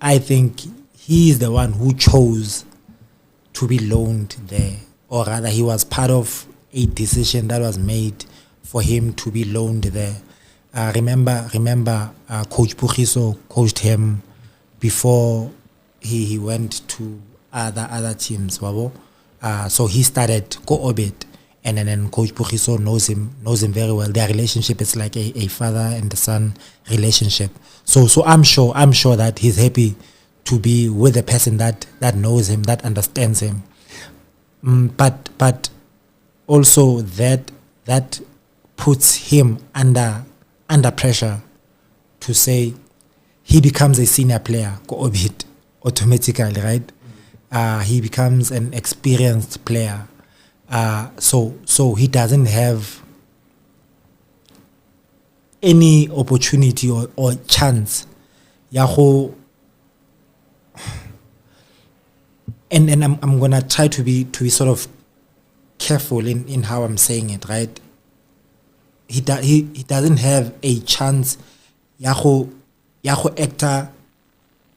I think he is the one who chose to be loaned there, or rather he was part of a decision that was made for him to be loaned there. Remember, Coach Puchiso coached him before he went to other teams. So he started Go-Orbit, and then Coach Puchiso knows him very well. Their relationship is like a father and the son relationship. So I'm sure that he's happy to be with a person that knows him, that understands him. But also that puts him under pressure to say he becomes a senior player, Go-Orbit, automatically, right? He becomes an experienced player. So he doesn't have any opportunity or chance. Yaho, and I'm gonna try to be sort of careful in how I'm saying it, right? He doesn't have a chance. Yaho actor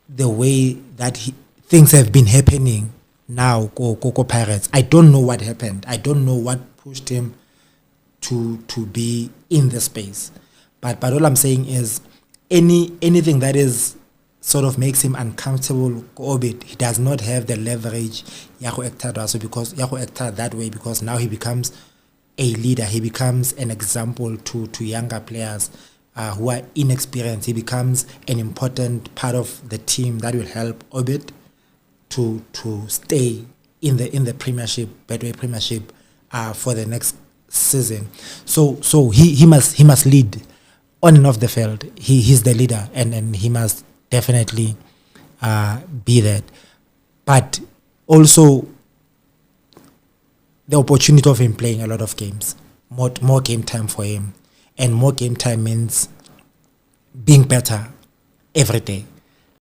the way that things have been happening now. Go Pirates. I don't know what happened. I don't know what pushed him to be in the space. But all I'm saying is anything that is sort of makes him uncomfortable, Go-Orbit, he does not have the leverage Yaho actor does. So because Yaho actor that way, because now he becomes a leader, he becomes an example to younger players who are inexperienced. He becomes an important part of the team that will help Orbit to stay in the Premiership, Betway Premiership, for the next season. So he must lead on and off the field. He's the leader, and he must definitely be that. But also the opportunity of him playing a lot of games, more game time for him, and more game time means being better every day.